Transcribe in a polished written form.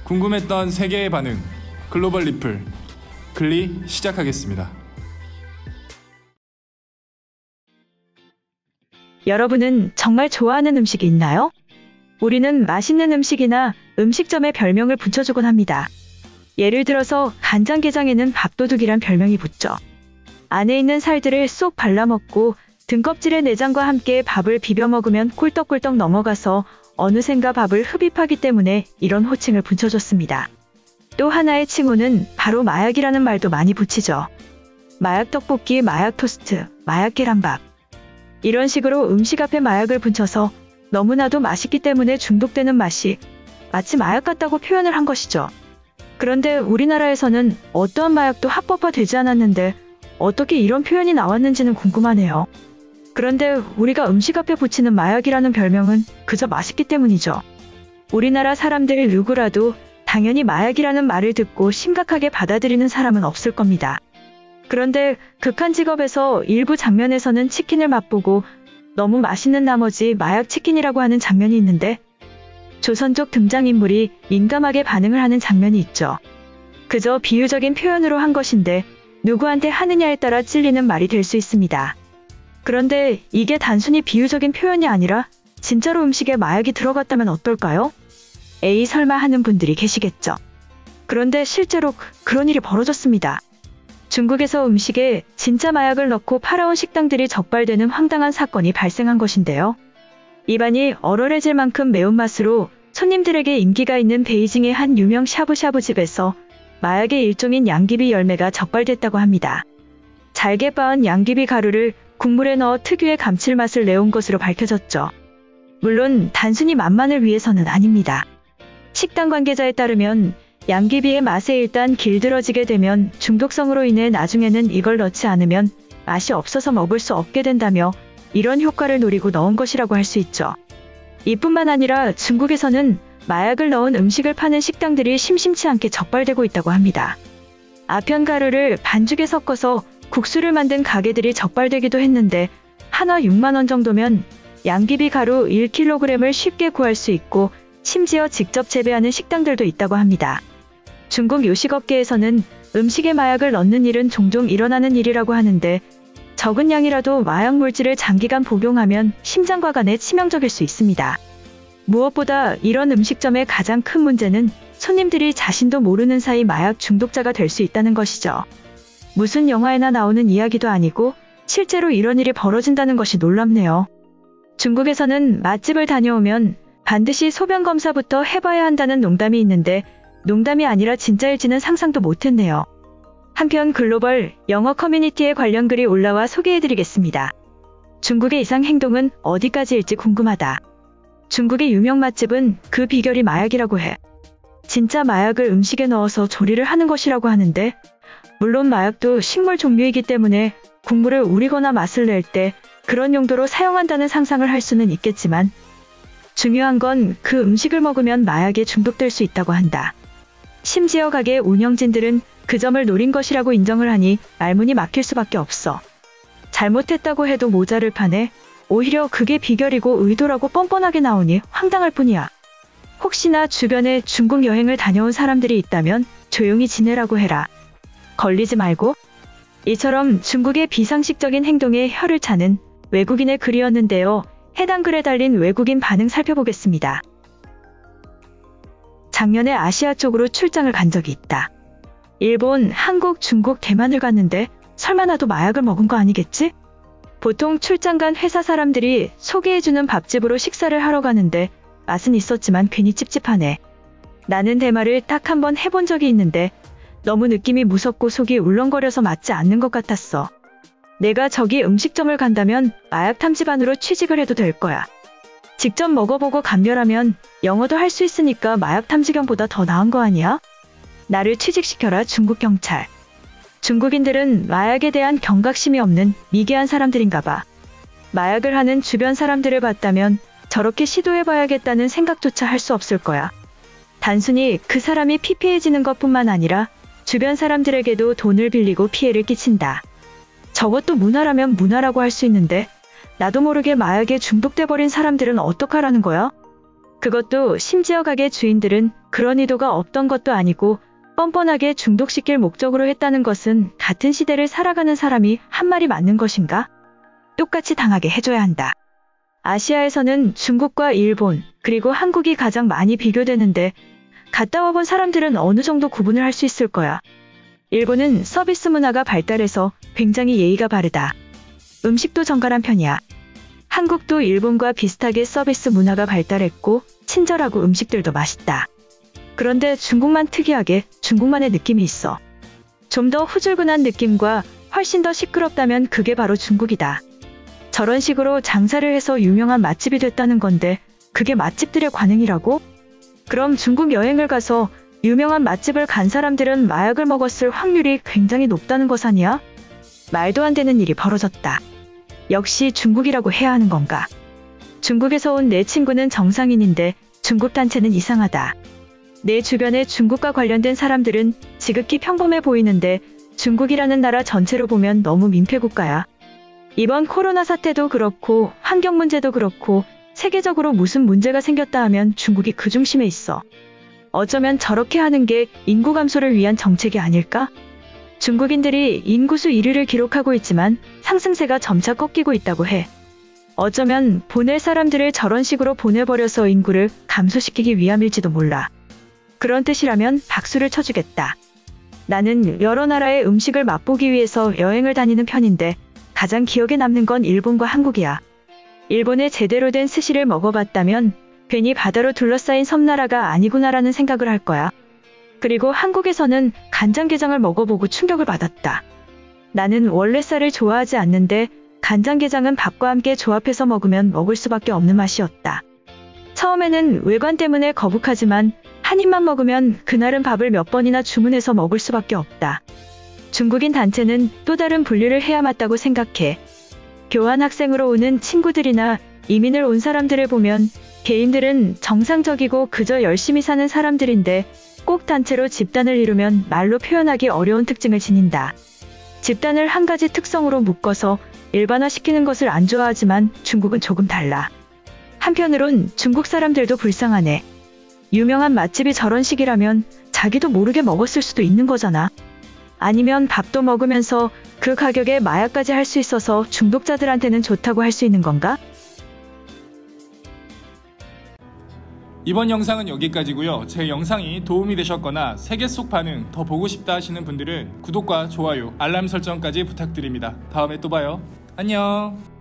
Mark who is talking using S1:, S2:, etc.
S1: 궁금했던 세계의 반응, 글로벌 리플, 글리 시작하겠습니다.
S2: 여러분은 정말 좋아하는 음식이 있나요? 우리는 맛있는 음식이나 음식점에 별명을 붙여주곤 합니다. 예를 들어서 간장게장에는 밥도둑이란 별명이 붙죠. 안에 있는 살들을 쏙 발라먹고 등껍질의 내장과 함께 밥을 비벼 먹으면 꿀떡꿀떡 넘어가서 어느샌가 밥을 흡입하기 때문에 이런 호칭을 붙여줬습니다. 또 하나의 칭호는 바로 마약이라는 말도 많이 붙이죠. 마약 떡볶이, 마약 토스트, 마약 계란밥. 이런 식으로 음식 앞에 마약을 붙여서 너무나도 맛있기 때문에 중독되는 맛이 마치 마약 같다고 표현을 한 것이죠. 그런데 우리나라에서는 어떠한 마약도 합법화되지 않았는데 어떻게 이런 표현이 나왔는지는 궁금하네요. 그런데 우리가 음식 앞에 붙이는 마약이라는 별명은 그저 맛있기 때문이죠. 우리나라 사람들 누구라도 당연히 마약이라는 말을 듣고 심각하게 받아들이는 사람은 없을 겁니다. 그런데 극한 직업에서 일부 장면에서는 치킨을 맛보고 너무 맛있는 나머지 마약 치킨이라고 하는 장면이 있는데 조선족 등장인물이 민감하게 반응을 하는 장면이 있죠. 그저 비유적인 표현으로 한 것인데 누구한테 하느냐에 따라 찔리는 말이 될 수 있습니다. 그런데 이게 단순히 비유적인 표현이 아니라 진짜로 음식에 마약이 들어갔다면 어떨까요? 에이 설마 하는 분들이 계시겠죠. 그런데 실제로 그런 일이 벌어졌습니다. 중국에서 음식에 진짜 마약을 넣고 팔아온 식당들이 적발되는 황당한 사건이 발생한 것인데요. 입안이 얼얼해질 만큼 매운맛으로 손님들에게 인기가 있는 베이징의 한 유명 샤브샤브 집에서 마약의 일종인 양귀비 열매가 적발됐다고 합니다. 잘게 빻은 양귀비 가루를 국물에 넣어 특유의 감칠맛을 내온 것으로 밝혀졌죠. 물론 단순히 맛만을 위해서는 아닙니다. 식당 관계자에 따르면 양귀비의 맛에 일단 길들어지게 되면 중독성으로 인해 나중에는 이걸 넣지 않으면 맛이 없어서 먹을 수 없게 된다며 이런 효과를 노리고 넣은 것이라고 할 수 있죠. 이뿐만 아니라 중국에서는 마약을 넣은 음식을 파는 식당들이 심심치 않게 적발되고 있다고 합니다. 아편 가루를 반죽에 섞어서 국수를 만든 가게들이 적발되기도 했는데 한화 6만 원 정도면 양귀비 가루 1kg을 쉽게 구할 수 있고 심지어 직접 재배하는 식당들도 있다고 합니다. 중국 요식업계에서는 음식에 마약을 넣는 일은 종종 일어나는 일이라고 하는데 적은 양이라도 마약 물질을 장기간 복용하면 심장과 간에 치명적일 수 있습니다. 무엇보다 이런 음식점의 가장 큰 문제는 손님들이 자신도 모르는 사이 마약 중독자가 될 수 있다는 것이죠. 무슨 영화에나 나오는 이야기도 아니고 실제로 이런 일이 벌어진다는 것이 놀랍네요. 중국에서는 맛집을 다녀오면 반드시 소변 검사부터 해봐야 한다는 농담이 있는데 농담이 아니라 진짜일지는 상상도 못했네요. 한편 글로벌 영어 커뮤니티에 관련 글이 올라와 소개해드리겠습니다. 중국의 이상 행동은 어디까지일지 궁금하다. 중국의 유명 맛집은 그 비결이 마약이라고 해. 진짜 마약을 음식에 넣어서 조리를 하는 것이라고 하는데 물론 마약도 식물 종류이기 때문에 국물을 우리거나 맛을 낼 때 그런 용도로 사용한다는 상상을 할 수는 있겠지만 중요한 건 그 음식을 먹으면 마약에 중독될 수 있다고 한다. 심지어 가게 운영진들은 그 점을 노린 것이라고 인정을 하니 말문이 막힐 수밖에 없어. 잘못했다고 해도 모자를 파네. 오히려 그게 비결이고 의도라고 뻔뻔하게 나오니 황당할 뿐이야. 혹시나 주변에 중국 여행을 다녀온 사람들이 있다면 조용히 지내라고 해라. 걸리지 말고. 이처럼 중국의 비상식적인 행동에 혀를 차는 외국인의 글이었는데요. 해당 글에 달린 외국인 반응 살펴보겠습니다. 작년에 아시아 쪽으로 출장을 간 적이 있다. 일본, 한국, 중국, 대만을 갔는데 설마 나도 마약을 먹은 거 아니겠지? 보통 출장 간 회사 사람들이 소개해주는 밥집으로 식사를 하러 가는데 맛은 있었지만 괜히 찝찝하네. 나는 대마를 딱 한 번 해본 적이 있는데 너무 느낌이 무섭고 속이 울렁거려서 맞지 않는 것 같았어. 내가 저기 음식점을 간다면 마약 탐지반으로 취직을 해도 될 거야. 직접 먹어보고 감별하면 영어도 할 수 있으니까 마약 탐지견보다 더 나은 거 아니야? 나를 취직시켜라 중국 경찰. 중국인들은 마약에 대한 경각심이 없는 미개한 사람들인가 봐. 마약을 하는 주변 사람들을 봤다면 저렇게 시도해봐야겠다는 생각조차 할 수 없을 거야. 단순히 그 사람이 피폐해지는 것뿐만 아니라 주변 사람들에게도 돈을 빌리고 피해를 끼친다. 저것도 문화라면 문화라고 할 수 있는데 나도 모르게 마약에 중독돼버린 사람들은 어떡하라는 거야? 그것도 심지어 가게 주인들은 그런 의도가 없던 것도 아니고 뻔뻔하게 중독시킬 목적으로 했다는 것은 같은 시대를 살아가는 사람이 한 말이 맞는 것인가? 똑같이 당하게 해줘야 한다. 아시아에서는 중국과 일본, 그리고 한국이 가장 많이 비교되는데 갔다 와본 사람들은 어느 정도 구분을 할 수 있을 거야. 일본은 서비스 문화가 발달해서 굉장히 예의가 바르다. 음식도 정갈한 편이야. 한국도 일본과 비슷하게 서비스 문화가 발달했고 친절하고 음식들도 맛있다. 그런데 중국만 특이하게 중국만의 느낌이 있어. 좀 더 후줄근한 느낌과 훨씬 더 시끄럽다면 그게 바로 중국이다. 저런 식으로 장사를 해서 유명한 맛집이 됐다는 건데 그게 맛집들의 관행이라고? 그럼 중국 여행을 가서 유명한 맛집을 간 사람들은 마약을 먹었을 확률이 굉장히 높다는 것 아니야? 말도 안 되는 일이 벌어졌다. 역시 중국이라고 해야 하는 건가? 중국에서 온 내 친구는 정상인인데 중국 단체는 이상하다. 내 주변에 중국과 관련된 사람들은 지극히 평범해 보이는데 중국이라는 나라 전체로 보면 너무 민폐국가야. 이번 코로나 사태도 그렇고 환경 문제도 그렇고 세계적으로 무슨 문제가 생겼다 하면 중국이 그 중심에 있어. 어쩌면 저렇게 하는 게 인구 감소를 위한 정책이 아닐까? 중국인들이 인구수 1위를 기록하고 있지만 상승세가 점차 꺾이고 있다고 해. 어쩌면 보낼 사람들을 저런 식으로 보내버려서 인구를 감소시키기 위함일지도 몰라. 그런 뜻이라면 박수를 쳐주겠다. 나는 여러 나라의 음식을 맛보기 위해서 여행을 다니는 편인데 가장 기억에 남는 건 일본과 한국이야. 일본의 제대로 된 스시를 먹어봤다면 괜히 바다로 둘러싸인 섬나라가 아니구나라는 생각을 할 거야. 그리고 한국에서는 간장게장을 먹어보고 충격을 받았다. 나는 원래 쌀을 좋아하지 않는데 간장게장은 밥과 함께 조합해서 먹으면 먹을 수밖에 없는 맛이었다. 처음에는 외관 때문에 거북하지만 한 입만 먹으면 그날은 밥을 몇 번이나 주문해서 먹을 수밖에 없다. 중국인 단체는 또 다른 분류를 해야 맞다고 생각해. 교환학생으로 오는 친구들이나 이민을 온 사람들을 보면 개인들은 정상적이고 그저 열심히 사는 사람들인데 꼭 단체로 집단을 이루면 말로 표현하기 어려운 특징을 지닌다. 집단을 한 가지 특성으로 묶어서 일반화시키는 것을 안 좋아하지만 중국은 조금 달라. 한편으론 중국 사람들도 불쌍하네. 유명한 맛집이 저런 식이라면 자기도 모르게 먹었을 수도 있는 거잖아. 아니면 밥도 먹으면서 그 가격에 마약까지 할 수 있어서 중독자들한테는 좋다고 할 수 있는 건가?
S1: 이번 영상은 여기까지고요. 제 영상이 도움이 되셨거나 세계 속 반응 더 보고 싶다 하시는 분들은 구독과 좋아요, 알람 설정까지 부탁드립니다. 다음에 또 봐요. 안녕.